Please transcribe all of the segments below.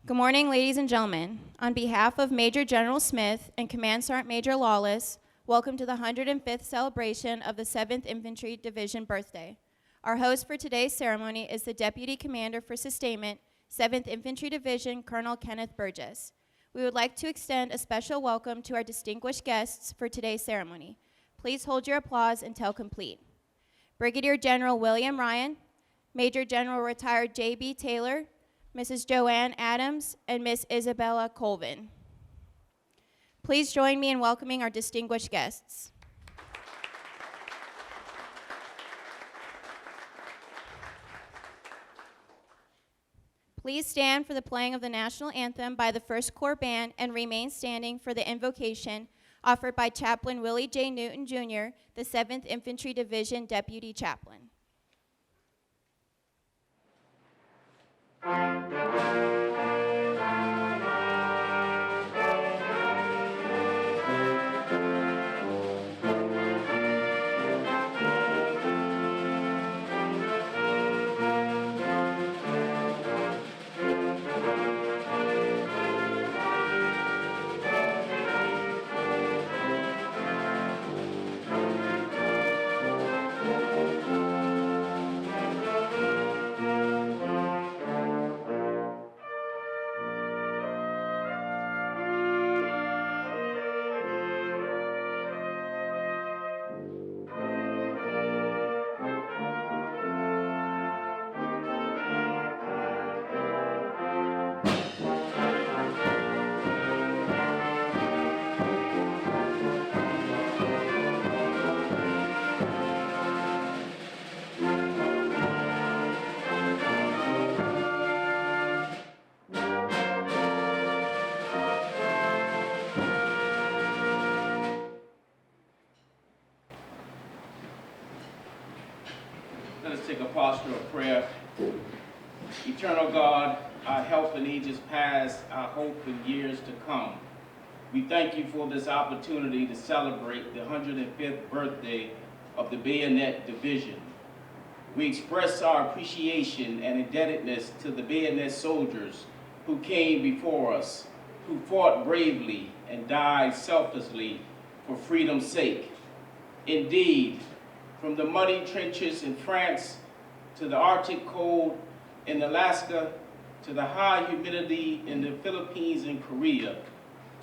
Good morning, ladies and gentlemen. On behalf of Major General Smith and Command Sergeant Major Lawless, welcome to the 105th celebration of the 7th Infantry Division birthday. Our host for today's ceremony is the Deputy Commander for Sustainment, 7th Infantry Division, Colonel Kenneth Burgess. We would like to extend a special welcome to our distinguished guests for today's ceremony. Please hold your applause until complete. Brigadier General William Ryan, Major General Retired J.B. Taylor, Mrs. Joanne Adams, and Miss Isabella Colvin. Please join me in welcoming our distinguished guests. Please stand for the playing of the national anthem by the 1st Corps Band and remain standing for the invocation offered by Chaplain Willie J. Newton, Jr., the 7th Infantry Division Deputy Chaplain. Let us take a posture of prayer. Eternal God, our help in ages past, our hope in years to come. We thank you for this opportunity to celebrate the 105th birthday of the Bayonet Division. We express our appreciation and indebtedness to the bayonet soldiers who came before us, who fought bravely and died selflessly for freedom's sake. Indeed, from the muddy trenches in France to the Arctic cold in Alaska to the high humidity in the Philippines and Korea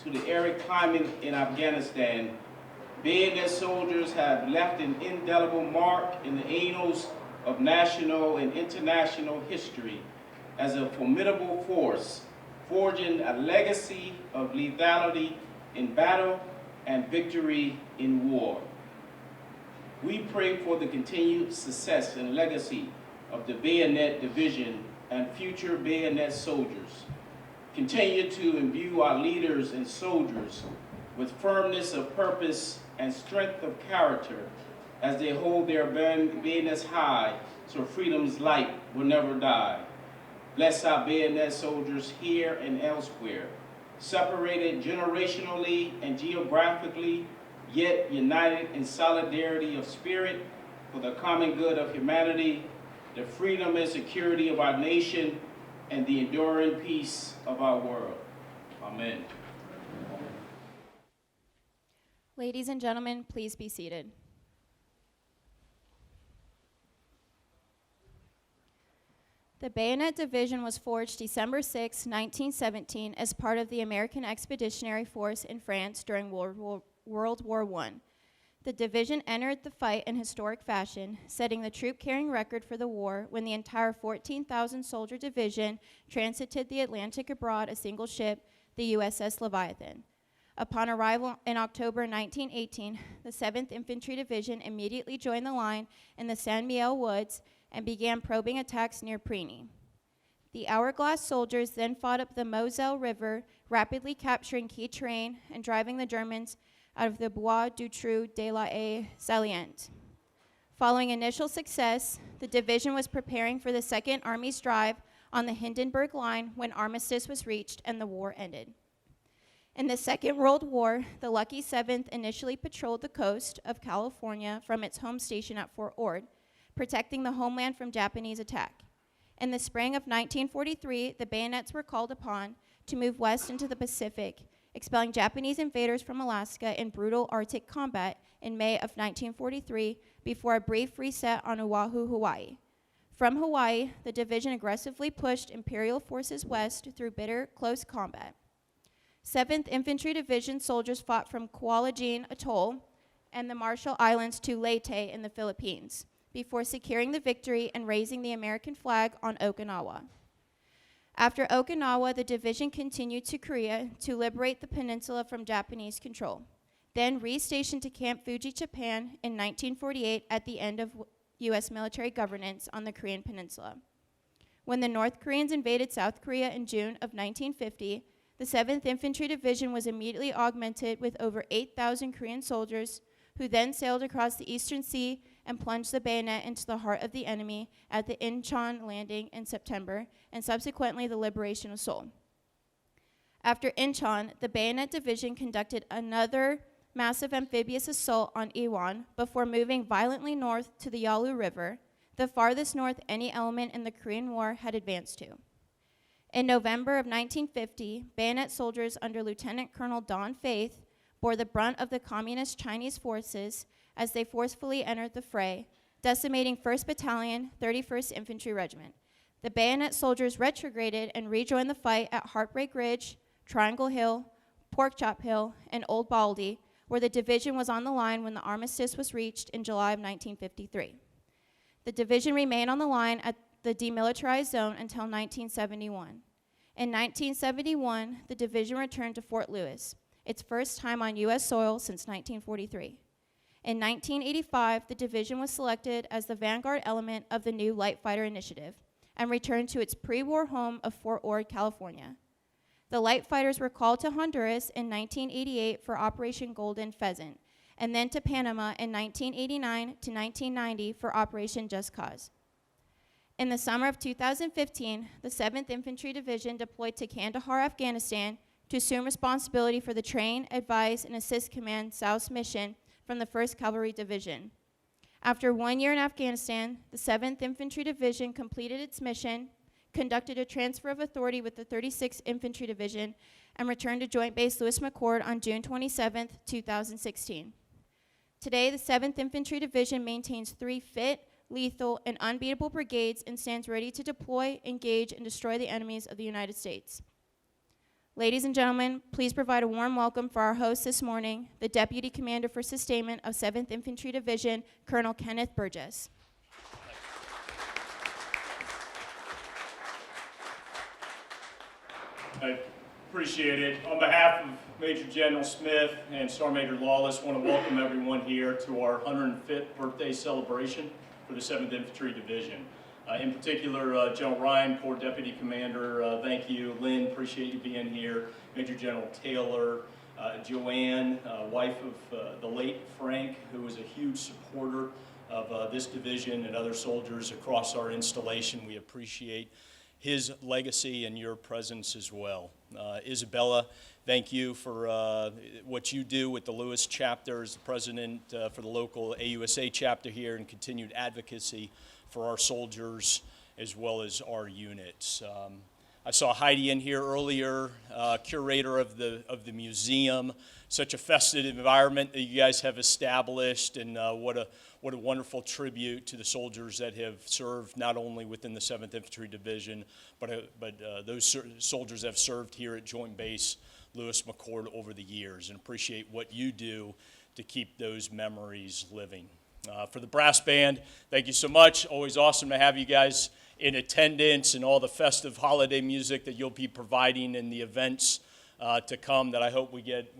to the arid climate in Afghanistan, bayonet soldiers have left an indelible mark in the annals of national and international history as a formidable force, forging a legacy of lethality in battle and victory in war. We pray for the continued success and legacy of the Bayonet Division and future bayonet soldiers. Continue to imbue our leaders and soldiers with firmness of purpose and strength of character as they hold their bayonets high so freedom's light will never die. Bless our bayonet soldiers here and elsewhere, separated generationally and geographically, yet united in solidarity of spirit for the common good of humanity, the freedom and security of our nation, and the enduring peace of our world. Amen. Ladies and gentlemen, please be seated. The Bayonet Division was forged December 6, 1917, as part of the American Expeditionary Force in France during World War I. The division entered the fight in historic fashion, setting the troop-carrying record for the war when the entire 14,000-soldier division transited the Atlantic aboard a single ship, the USS Leviathan. Upon arrival in October 1918, the 7th Infantry Division immediately joined the line in the San Miel Woods and began probing attacks near Prini. The Hourglass soldiers then fought up the Moselle River, rapidly capturing key terrain and driving the Germans out of the Bois du Trou de la Haye salient. Following initial success, the division was preparing for the Second Army's drive on the Hindenburg Line when armistice was reached and the war ended. In the Second World War, the Lucky 7th initially patrolled the coast of California from its home station at Fort Ord, protecting the homeland from Japanese attack. In the spring of 1943, the bayonets were called upon to move west into the Pacific, expelling Japanese invaders from Alaska in brutal Arctic combat in May of 1943 before a brief reset on Oahu, Hawaii. From Hawaii, the division aggressively pushed Imperial forces west through bitter, close combat. 7th Infantry Division soldiers fought from Kwajalein Atoll and the Marshall Islands to Leyte in the Philippines, before securing the victory and raising the American flag on Okinawa. After Okinawa, the division continued to Korea to liberate the peninsula from Japanese control, then restationed to Camp Fuji, Japan in 1948 at the end of U.S. military governance on the Korean peninsula. When the North Koreans invaded South Korea in June of 1950, the 7th Infantry Division was immediately augmented with over 8,000 Korean soldiers, who then sailed across the Eastern Sea and plunged the bayonet into the heart of the enemy at the Incheon landing in September, and subsequently the liberation of Seoul. After Incheon, the Bayonet Division conducted another massive amphibious assault on Iwon before moving violently north to the Yalu River, the farthest north any element in the Korean War had advanced to. In November of 1950, bayonet soldiers under Lieutenant Colonel Don Faith bore the brunt of the communist Chinese forces as they forcefully entered the fray, decimating 1st Battalion, 31st Infantry Regiment. The bayonet soldiers retrograded and rejoined the fight at Heartbreak Ridge, Triangle Hill, Porkchop Hill, and Old Baldy, where the division was on the line when the armistice was reached in July of 1953. The division remained on the line at the demilitarized zone until 1971. In 1971, the division returned to Fort Lewis, its first time on U.S. soil since 1943. In 1985, the division was selected as the vanguard element of the new Light Fighter Initiative and returned to its pre-war home of Fort Ord, California. The Light Fighters were called to Honduras in 1988 for Operation Golden Pheasant, and then to Panama in 1989 to 1990 for Operation Just Cause. In the summer of 2015, the 7th Infantry Division deployed to Kandahar, Afghanistan, to assume responsibility for the Train, Advise, and Assist Command South mission from the 1st Cavalry Division. After 1 year in Afghanistan, the 7th Infantry Division completed its mission, conducted a transfer of authority with the 36th Infantry Division, and returned to Joint Base Lewis McChord on June 27, 2016. Today, the 7th Infantry Division maintains 3 fit, lethal, and unbeatable brigades and stands ready to deploy, engage, and destroy the enemies of the United States. Ladies and gentlemen, please provide a warm welcome for our host this morning, the Deputy Commander for Sustainment of 7th Infantry Division, Colonel Kenneth Burgess. I appreciate it. On behalf of Major General Smith and Sergeant Major Lawless, I want to welcome everyone here to our 105th birthday celebration for the 7th Infantry Division. In particular, General Ryan, Corps Deputy Commander, thank you. Lynn, appreciate you being here. Major General Taylor, Joanne, wife of the late Frank, who was a huge supporter of this division and other soldiers across our installation. We appreciate his legacy and your presence as well. Isabella, thank you for what you do with the Lewis chapter as the president for the local AUSA chapter here, and continued advocacy for our soldiers as well as our units. I saw Heidi in here earlier, curator of the museum. Such a festive environment that you guys have established, and what a wonderful tribute to the soldiers that have served not only within the 7th Infantry Division, but those soldiers that have served here at Joint Base Lewis McChord over the years, and appreciate what you do to keep those memories living. For the brass band, thank you so much. Always awesome to have you guys in attendance, and all the festive holiday music that you'll be providing in the events to come, that I hope we get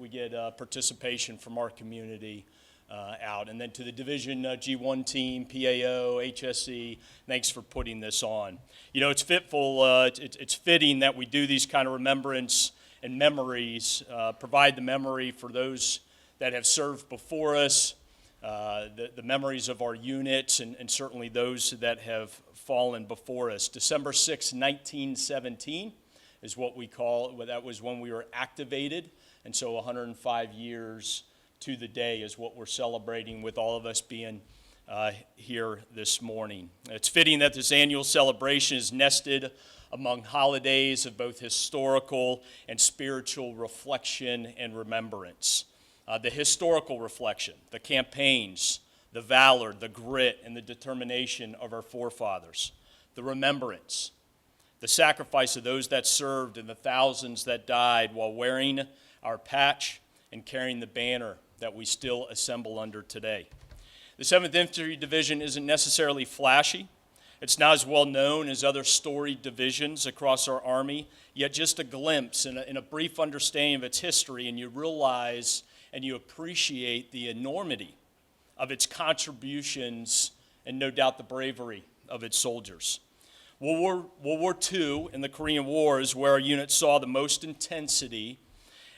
participation from our community out. And then to the Division G1 team, PAO, HSE, thanks for putting this on. You know, it's it's fitting that we do these kind of remembrance and memories, provide the memory for those that have served before us, the memories of our units, and certainly those that have fallen before us. December 6, 1917 is what we call, that was when we were activated, and so 105 years to the day is what we're celebrating, with all of us being here this morning. It's fitting that this annual celebration is nested among holidays of both historical and spiritual reflection and remembrance. The historical reflection, the campaigns, the valor, the grit, and the determination of our forefathers. The remembrance, the sacrifice of those that served and the thousands that died while wearing our patch and carrying the banner that we still assemble under today. The 7th Infantry Division isn't necessarily flashy. It's not as well known as other storied divisions across our Army, yet just a glimpse and a brief understanding of its history, and you realize and you appreciate the enormity of its contributions and no doubt the bravery of its soldiers. World War II and the Korean War is where our unit saw the most intensity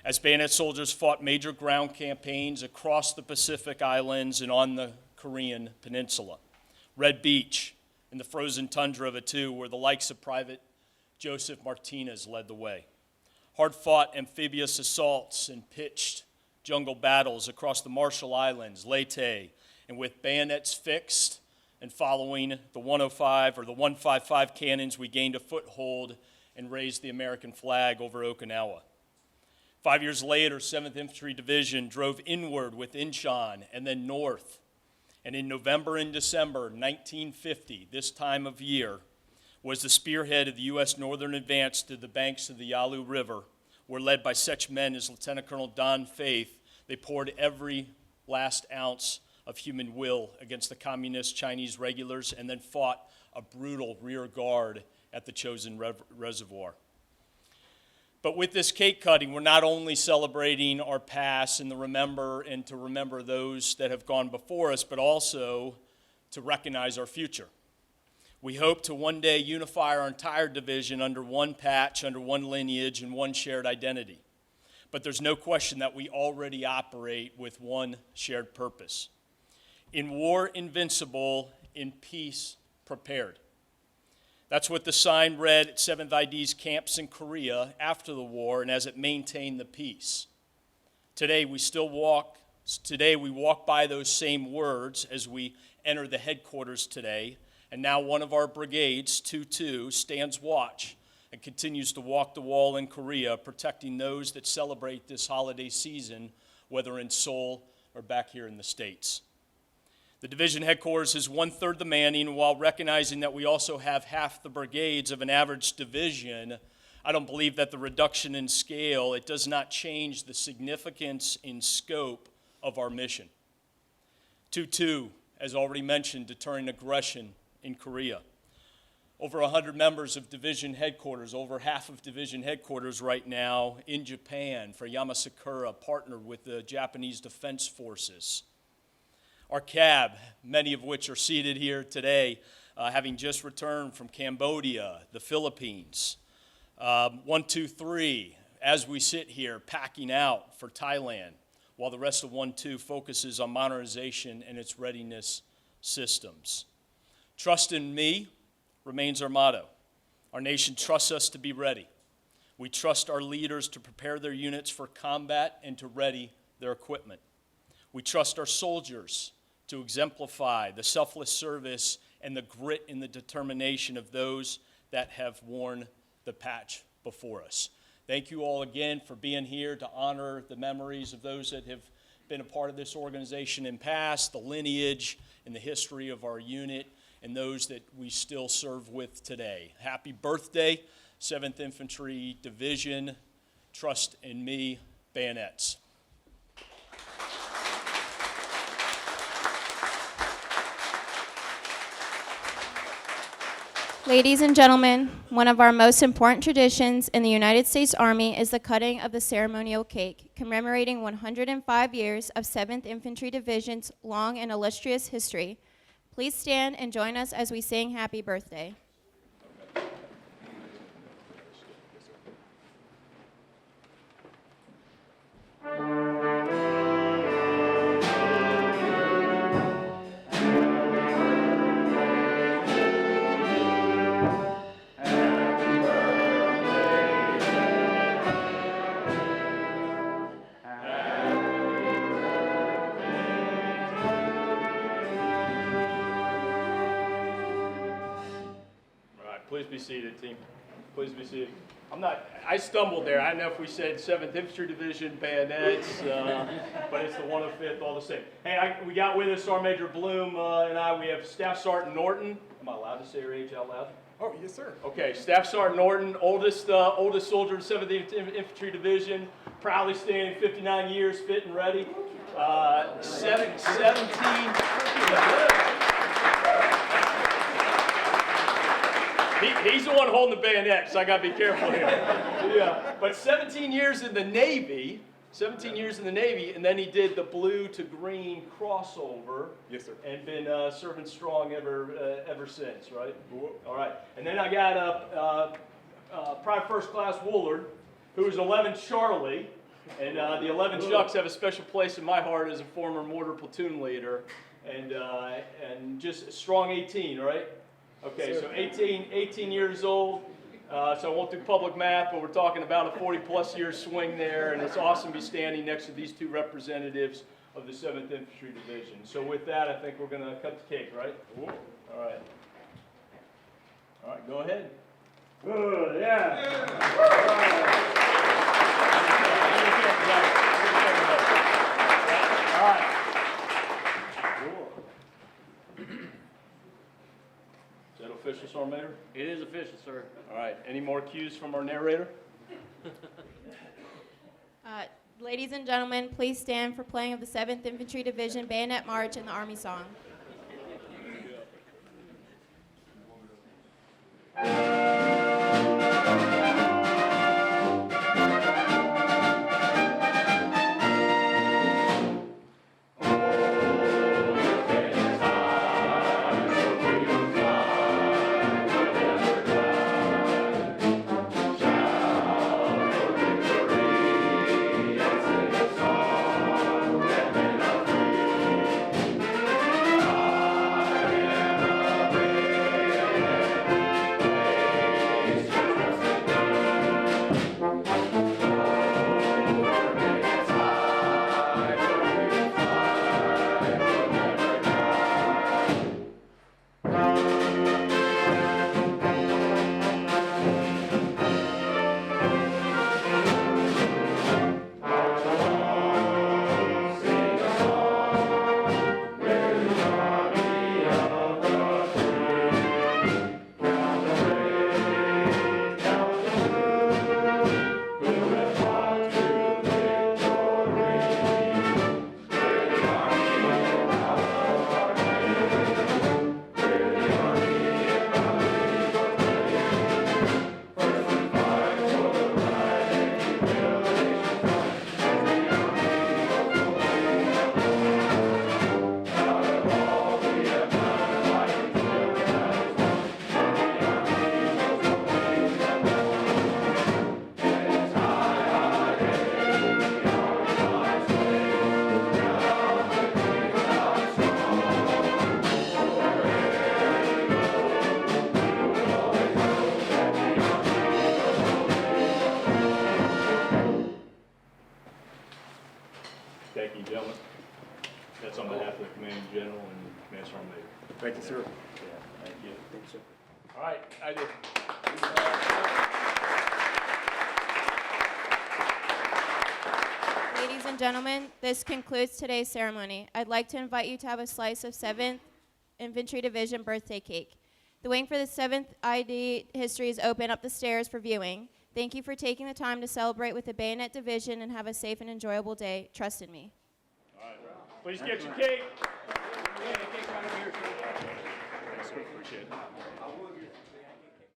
as bayonet soldiers fought major ground campaigns across the Pacific Islands and on the Korean Peninsula. Red Beach and the frozen tundra of it too, where the likes of Private Joseph Martinez led the way. Hard-fought amphibious assaults and pitched jungle battles across the Marshall Islands, Leyte, and with bayonets fixed and following the 105 or the 155 cannons, we gained a foothold and raised the American flag over Okinawa. 5 years later, 7th Infantry Division drove inward with Incheon and then north. And in November and December 1950, this time of year, was the spearhead of the U.S. Northern Advance to the banks of the Yalu River, where led by such men as Lieutenant Colonel Don Faith, they poured every last ounce of human will against the communist Chinese regulars and then fought a brutal rear guard at the Chosin Reservoir. But with this cake cutting, we're not only celebrating our past and to remember those that have gone before us, but also to recognize our future. We hope to one day unify our entire division under one patch, under one lineage, and one shared identity. But there's no question that we already operate with one shared purpose. In war, invincible; in peace, prepared. That's what the sign read at 7th ID's camps in Korea after the war and as it maintained the peace. Today we walk by those same words as we enter the headquarters today, and now one of our brigades, 2-2, stands watch and continues to walk the wall in Korea, protecting those that celebrate this holiday season, whether in Seoul or back here in the States. The division headquarters is 1/3 the manning, while recognizing that we also have half the brigades of an average division. I don't believe that the reduction in scale, it does not change the significance in scope of our mission. 2-2, as already mentioned, deterring aggression in Korea. Over 100 members of division headquarters, over half of division headquarters right now in Japan for Yamasakura, partnered with the Japanese Defense Forces. Our CAB, many of which are seated here today, having just returned from Cambodia, the Philippines. 1-2-3, as we sit here, packing out for Thailand, while the rest of 1-2 focuses on modernization and its readiness systems. Trust in me remains our motto. Our nation trusts us to be ready. We trust our leaders to prepare their units for combat and to ready their equipment. We trust our soldiers to exemplify the selfless service and the grit and the determination of those that have worn the patch before us. Thank you all again for being here to honor the memories of those that have been a part of this organization in past, the lineage and the history of our unit, and those that we still serve with today. Happy birthday, 7th Infantry Division. Trust in me, bayonets. Ladies and gentlemen, one of our most important traditions in the United States Army is the cutting of the ceremonial cake, commemorating 105 years of 7th Infantry Division's long and illustrious history. Please stand and join us as we sing Happy Birthday. be seated, team. Please be seated. I stumbled there. I don't know if we said 7th Infantry Division, bayonets, but it's the 105th, all the same. Hey, we got with us Sergeant Major Bloom and I. We have Staff Sergeant Norton. Am I allowed to say her age out loud? Oh, yes, sir. Okay, Staff Sergeant Norton, oldest soldier in 7th Infantry Division, proudly standing 59 years, fit and ready. 17. He's the one holding the bayonet, so I got to be careful here. Yeah, but 17 years in the Navy, and then he did the blue to green crossover. Yes, sir. And been serving strong ever since, right? All right. And then I got Private First Class Woolard, who is 11 Charlie, and the 11 Chucks have a special place in my heart as a former mortar platoon leader, and just a strong 18, right? Okay, so 18 years old. So I won't do public math, but we're talking about a 40-plus year swing there, and it's awesome to be standing next to these two representatives of the 7th Infantry Division. So with that, I think we're going to cut the cake, right? All right. All right, go ahead. Good, yeah. All right. Is that official, Sergeant Major? It is official, sir. All right. Any more cues from our narrator? Ladies and gentlemen, please stand for playing of the 7th Infantry Division Bayonet March and the Army Song. Thank you, gentlemen. That's on behalf of the Commanding General and Command Sergeant Major. Thank you, sir. Yeah, thank you. Thank you, sir. All right, I did. Ladies and gentlemen, this concludes today's ceremony. I'd like to invite you to have a slice of 7th Infantry Division birthday cake. The wing for the 7th ID history is open up the stairs for viewing. Thank you for taking the time to celebrate with the Bayonet Division and have a safe and enjoyable day. Trust in me. All right, please get your cake. Yeah, the cake right over here. Thanks, sir. Appreciate it.